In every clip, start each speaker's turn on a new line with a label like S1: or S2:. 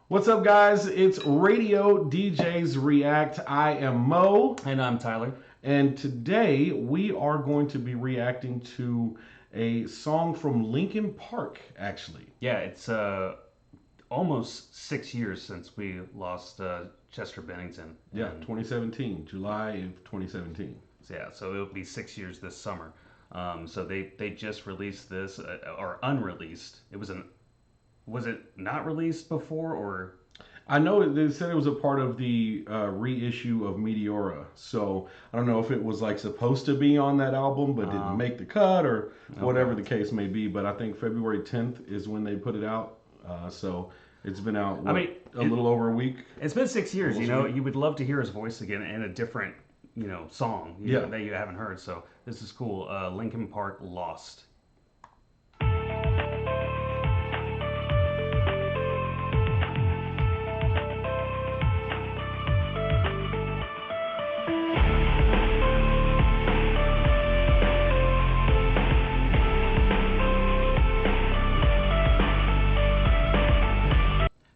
S1: What's up, guys? It's Radio DJs React. I am Mo,
S2: And I'm Tyler.
S1: and today we are going to be reacting to a song from Linkin Park, actually.
S2: Yeah, it's almost 6 years since we lost Chester Bennington.
S1: Yeah,
S2: And
S1: 2017, July of 2017.
S2: yeah, so it'll be 6 years this summer. So they just released this or unreleased. Was it not released before or?
S1: I know they said it was a part of the reissue of Meteora, so I don't know if it was like supposed to be on that album but didn't make the cut or whatever the case may be. But I think February 10th is when they put it out, so it's been out. A little over a week.
S2: It's been 6 years. You would love to hear his voice again in a different song that you haven't heard. So this is cool. Linkin Park, Lost.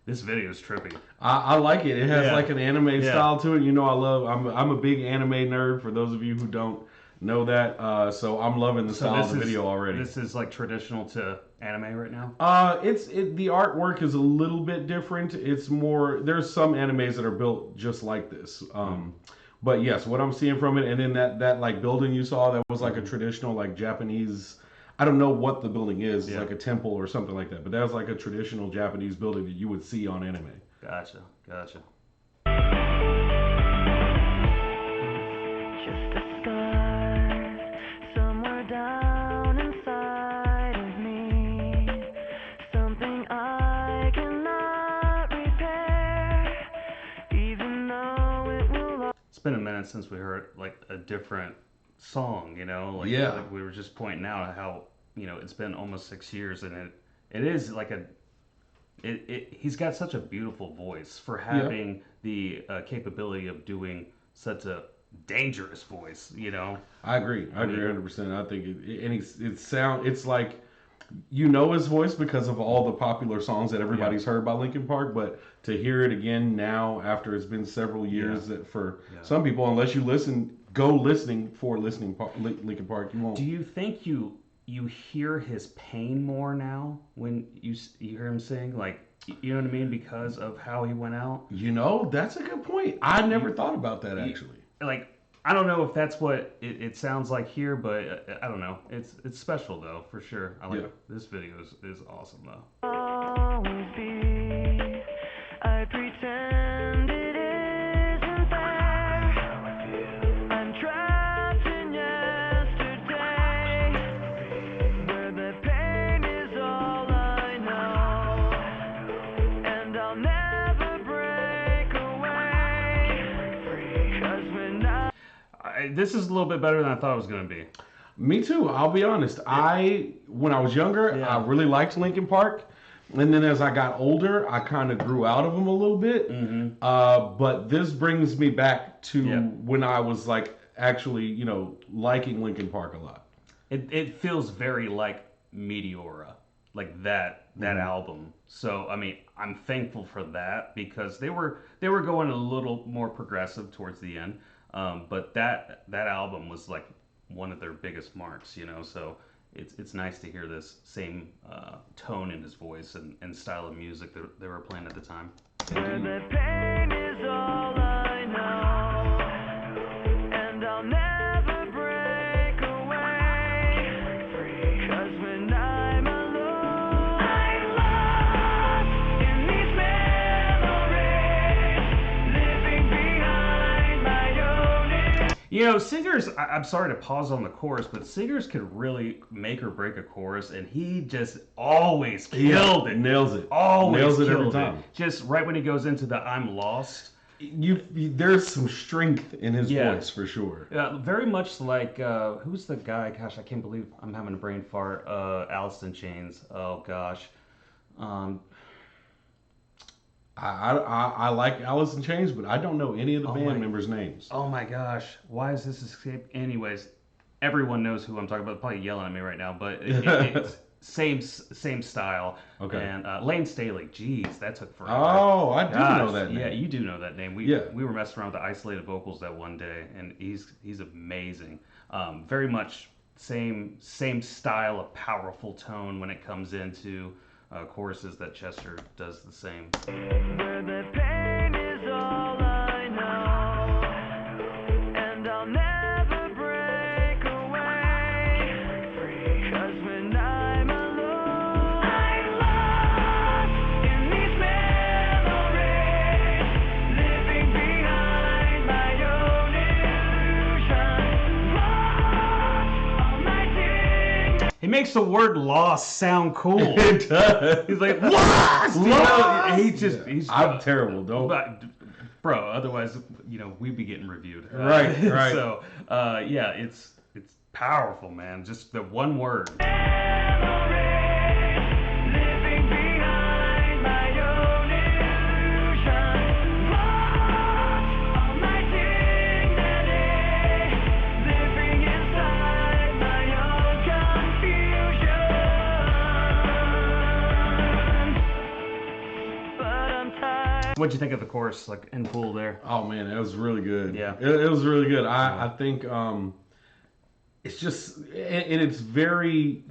S2: This video is trippy.
S1: I like it. It has like an anime style to it. I'm a big anime nerd. For those of you who don't know that, so I'm loving the style of the video already.
S2: This is like traditional to anime right now.
S1: The artwork is a little bit different. It's more. There's some animes that are built just like this. But yes, what I'm seeing from it, and then that like building you saw, that was like a traditional like Japanese. I don't know what the building is. It's like a temple or something like that. But that was like a traditional Japanese building that you would see on anime.
S2: Gotcha.
S3: Just a scar somewhere down inside of me. Something I cannot repair, even though it will.
S2: It's been a minute since we heard like a different song, like we were just pointing out how it's been almost 6 years, and it is like he's got such a beautiful voice for having the capability of doing such a dangerous voice.
S1: I agree 100%. I think it's like his voice because of all the popular songs that everybody's heard by Linkin Park, but to hear it again now after it's been several years, that for some people, unless you go listening for Linkin Park, you won't.
S2: Do you think you hear his pain more now when you hear him sing? Like, you know what I mean? Because of how he went out?
S1: That's a good point. I never thought about that, actually.
S2: I don't know if that's what it sounds like here, but I don't know. It's special, though, for sure. This video is awesome, though.
S3: Always be. I pretend it isn't there. I'm trapped in yesterday, where the pain is all I know, and I'll never break away. 'Cause when
S2: this is a little bit better than I thought it was going to be.
S1: Me too. I'll be honest. When I was younger, I really liked Linkin Park. And then as I got older, I kind of grew out of them a little bit. But this brings me back to when I was like actually, liking Linkin Park a lot.
S2: It feels very like Meteora, like that album. So I mean, I'm thankful for that because they were going a little more progressive towards the end. But that album was like one of their biggest marks, So it's nice to hear this same tone in his voice and style of music that they were playing at the time.
S3: where the pain is all I know, and I'll never break away. 'Cause when I'm alone, I'm lost in these memories, living behind my own.
S2: Singers, I'm sorry to pause on the chorus, but singers could really make or break a chorus, and he just always killed it.
S1: Nails it.
S2: Always
S1: nails it every
S2: killed
S1: time.
S2: Just right when he goes into the I'm lost.
S1: There's some strength in his voice for sure.
S2: Very much like, who's the guy? Gosh, I can't believe I'm having a brain fart. Alice in Chains. Oh, gosh.
S1: I like Alice in Chains, but I don't know any of the band members' names.
S2: Oh my gosh, why is this escape? Anyways, everyone knows who I'm talking about. They're probably yelling at me right now, but same style.
S1: Okay.
S2: And Lane Staley, geez, that took forever.
S1: Oh, I do know that name.
S2: Yeah, you do know that name. We
S1: Yeah.
S2: we were messing around with the isolated vocals that one day, and he's amazing. Very much same style of powerful tone when it comes into choruses that Chester does the same.
S3: Where the pain is all I know, and I'll never break away. 'Cause when I'm alone, I'm lost in these memories, living behind my own illusion, lost all my dignity.
S2: He makes the word "lost" sound cool.
S1: It does.
S2: He's like lost. You know, he's
S1: I'm terrible, don't.
S2: But, bro, otherwise, we'd be getting reviewed.
S1: Right.
S2: So, yeah, it's powerful, man. Just the one word.
S3: Living behind my own illusion, lost all my dignity, living inside my own confusion. But I'm tired.
S2: What'd you think of the chorus, like in full there?
S1: Oh man, it was really good.
S2: Yeah.
S1: It was really good. I think it's just and it's very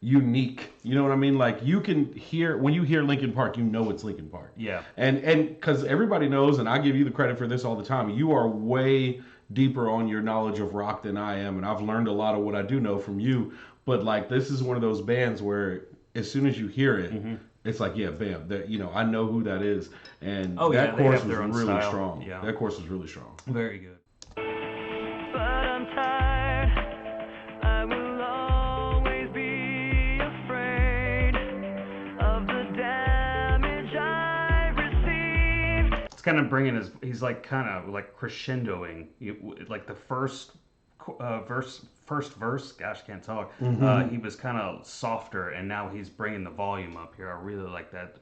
S1: unique. You know what I mean? Like you can hear when you hear Linkin Park, you know it's Linkin Park.
S2: Yeah.
S1: And because everybody knows, and I give you the credit for this all the time, you are way deeper on your knowledge of rock than I am, and I've learned a lot of what I do know from you. But like this is one of those bands where as soon as you hear it, it's like, yeah, bam, that I know who that is. And
S2: Oh, yeah,
S1: that
S2: they
S1: chorus
S2: have
S1: was
S2: their own
S1: really
S2: style.
S1: strong.
S2: Yeah.
S1: That chorus was really strong.
S2: Very good.
S3: But I'm tired. I will always be afraid of the damage I received.
S2: It's kind of bringing he's like kind of like crescendoing, like the first verse. Gosh, can't talk. He was kind of softer, and now he's bringing the volume up here. I really like that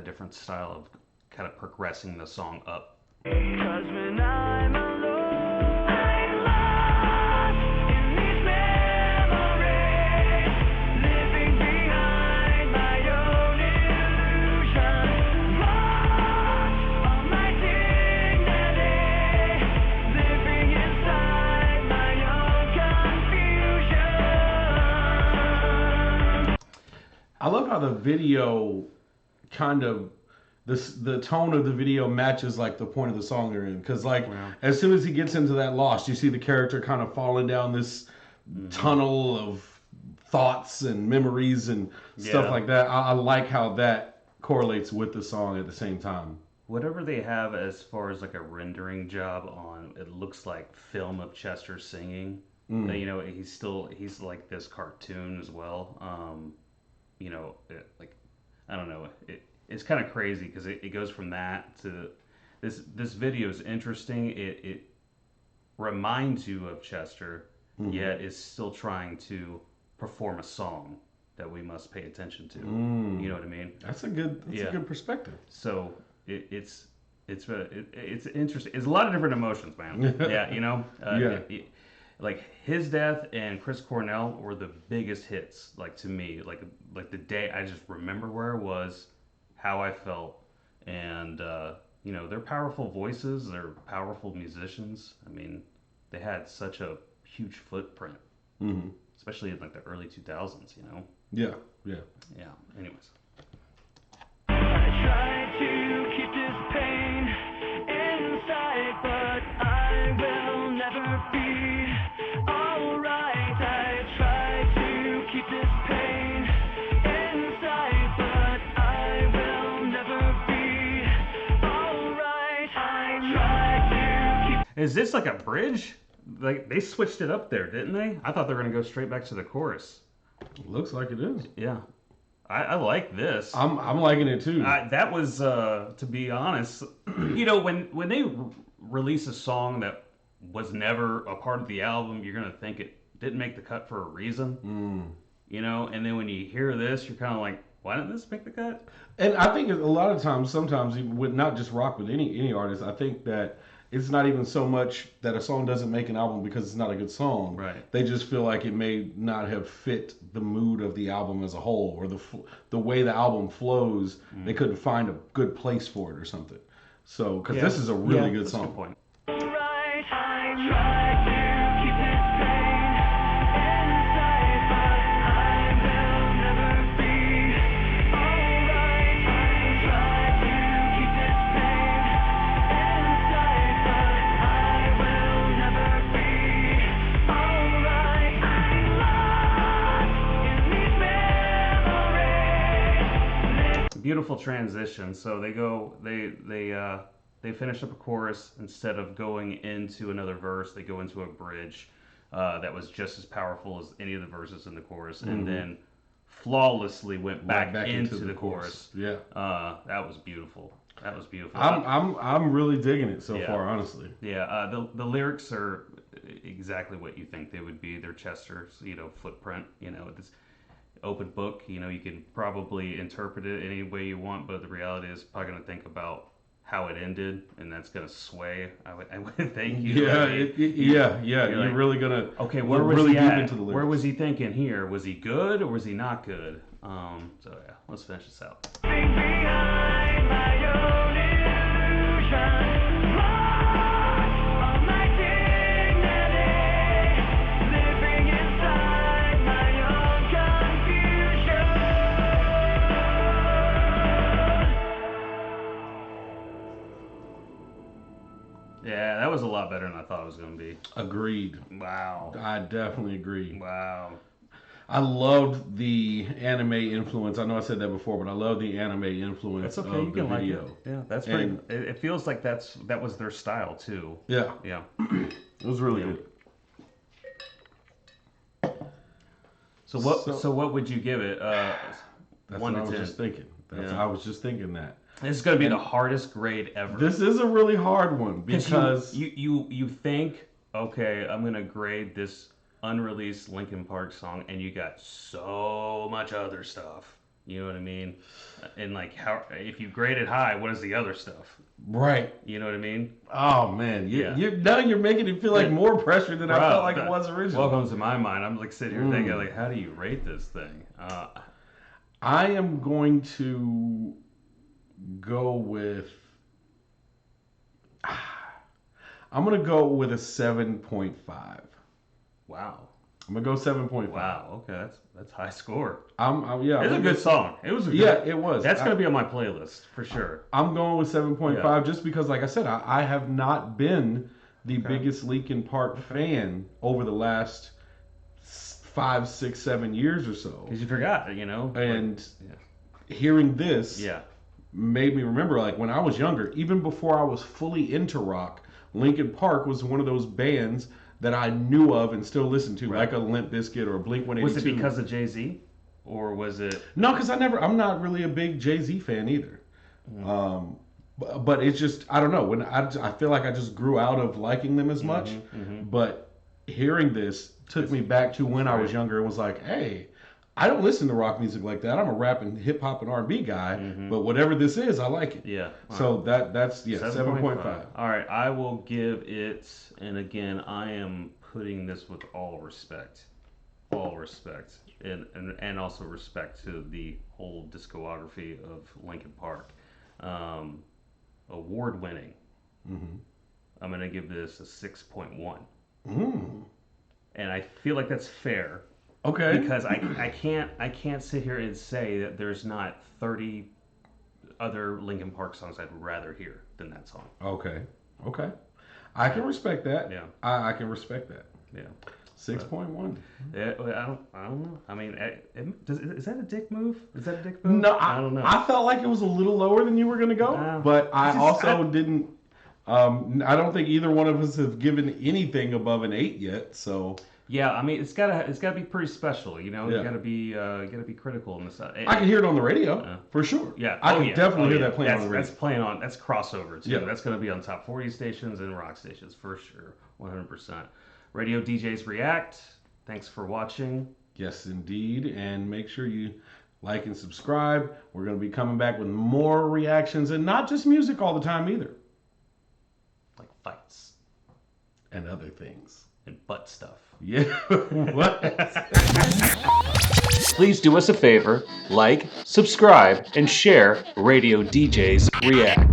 S2: different style of kind of progressing the song up.
S3: 'Cause when I'm alone, I'm lost in these memories, living behind my own illusion, lost all my dignity, living inside my own confusion.
S1: I love how the video kind of the tone of the video matches like the point of the song they're in, because like as soon as he gets into that lost, you see the character kind of falling down this tunnel of thoughts and memories and stuff
S2: Yeah.
S1: like that. I like how that correlates with the song at the same time.
S2: Whatever they have as far as like a rendering job on, it looks like film of Chester singing. He's like this cartoon as well. I don't know. It's kind of crazy because it goes from that to this video is interesting. It reminds you of Chester, yet is still trying to perform a song that we must pay attention to. You know what I mean?
S1: That's a good perspective.
S2: So it's interesting. It's a lot of different emotions, man. Yeah, like his death and Chris Cornell were the biggest hits. Like to me, like the day I just remember where I was, how I felt, and they're powerful voices. They're powerful musicians. I mean, they had such a huge footprint, especially in like the early 2000s.
S1: Yeah.
S2: Yeah. Anyways.
S3: I try to keep this pain inside, but I will never be alright. I try to keep this pain inside, but I will never be alright. I try to keep.
S2: Is this like a bridge? Like they switched it up there, didn't they? I thought they were gonna go straight back to the chorus.
S1: Looks like it is.
S2: Yeah, I like this.
S1: I'm liking it too.
S2: That was, to be honest, when they release a song that was never a part of the album, you're gonna think it didn't make the cut for a reason. And then when you hear this, you're kind of like, why didn't this make the cut?
S1: And I think a lot of times, sometimes with not just rock, with any artist, I think that it's not even so much that a song doesn't make an album because it's not a good song.
S2: Right.
S1: They just feel like it may not have fit the mood of the album as a whole, or the way the album flows. They couldn't find a good place for it or something. So, because this is a really good
S2: that's a
S1: song.
S2: good point.
S3: Alright, I try to keep this pain inside, but I will never be alright. I try to keep this pain inside, but I will never be alright. I'm lost in these memories.
S2: Beautiful transition. So they finish up a chorus. Instead of going into another verse, they go into a bridge that was just as powerful as any of the verses in the chorus, and then flawlessly went back into the chorus.
S1: Yeah.
S2: That was beautiful. That was beautiful.
S1: I'm really digging it so
S2: Yeah.
S1: far, honestly.
S2: Yeah, the lyrics are exactly what you think they would be. They're Chester's, footprint. This open book. You can probably interpret it any way you want, but the reality is probably going to think about how it ended, and that's going to sway. I would think.
S1: You're
S2: like,
S1: really gonna.
S2: Okay, where was
S1: really
S2: he
S1: deep
S2: at?
S1: into the lyrics.
S2: Where was he thinking here? Was he good or was he not good? So yeah, let's finish this out.
S3: Behind my own illusion, lost all my dignity, living inside my own confusion.
S2: Yeah, that was a lot better than I thought it was going to be.
S1: Agreed.
S2: Wow.
S1: I definitely agree.
S2: Wow.
S1: I loved the anime influence. I know I said that before, but I love the anime influence
S2: That's okay.
S1: of
S2: You
S1: the
S2: can like
S1: video.
S2: it. Yeah, that's pretty. It feels like that was their style too.
S1: Yeah,
S2: Yeah.
S1: it was really good.
S2: So what would you give it?
S1: That's
S2: 1
S1: what
S2: to
S1: I was
S2: 10.
S1: just thinking.
S2: Yeah.
S1: I was just thinking that.
S2: This is going to be the hardest grade ever.
S1: This is a really hard one because
S2: you think, okay, I'm going to grade this unreleased Linkin Park song, and you got so much other stuff. You know what I mean? And like, how if you grade it high, what is the other stuff?
S1: right.
S2: You know what I mean?
S1: Oh man,
S2: Yeah.
S1: now you're making it feel like more pressure than I
S2: Bro,
S1: felt like it was originally.
S2: Welcome to my mind. I'm like sitting here thinking, like, how do you rate this thing?
S1: I am going to go with. I'm gonna go with a 7.5.
S2: Wow.
S1: I'm gonna go 7.5.
S2: Wow. Okay, that's high score.
S1: Yeah.
S2: It's a good song. It was a good.
S1: Yeah, it was.
S2: That's gonna be on my playlist for sure.
S1: I'm going with 7.5
S2: Yeah.
S1: just because, like I said, I have not been the biggest Linkin Park fan over the last 5, 6, 7 years or so.
S2: Because you forgot,
S1: And hearing this
S2: Yeah.
S1: made me remember, like, when I was younger, even before I was fully into rock, Linkin Park was one of those bands that I knew of and still listen to, like a Limp Bizkit or a Blink-182.
S2: Was it because of Jay-Z? Or was it...
S1: No, because I'm not really a big Jay-Z fan either. But it's just, I don't know. When I feel like I just grew out of liking them as much. But hearing this took me back to when I was younger. It was like, hey, I don't listen to rock music like that. I'm a rap and hip hop and R&B guy. But whatever this is, I like it.
S2: Yeah.
S1: So that's 7.5.
S2: All right, I will give it, and again, I am putting this with all respect, and also respect to the whole discography of Linkin Park. Award-winning. I'm gonna give this a 6.1. And I feel like that's fair.
S1: Okay.
S2: Because I can't sit here and say that there's not 30 other Linkin Park songs I'd rather hear than that song.
S1: Okay. I can respect that.
S2: Yeah.
S1: I can respect that.
S2: Yeah.
S1: 6.1.
S2: I don't know. I mean, is that a dick move? Is that a dick move?
S1: No,
S2: I don't know.
S1: I felt like it was a little lower than you were going to go, but I didn't. I don't think either one of us have given anything above an 8 yet. So
S2: yeah, I mean, it's gotta be pretty special, You
S1: Yeah.
S2: gotta be critical in this.
S1: I can hear it on the radio for sure.
S2: Yeah,
S1: I can definitely hear that playing on the radio.
S2: That's playing on. That's crossover too.
S1: Yeah.
S2: That's gonna be on top 40 stations and rock stations for sure, 100%. Radio DJs React. Thanks for watching.
S1: Yes, indeed, and make sure you like and subscribe. We're going to be coming back with more reactions and not just music all the time either.
S2: Like fights
S1: And other things.
S2: and butt stuff.
S1: Yeah. What?
S4: Please do us a favor, like, subscribe, and share Radio DJs React.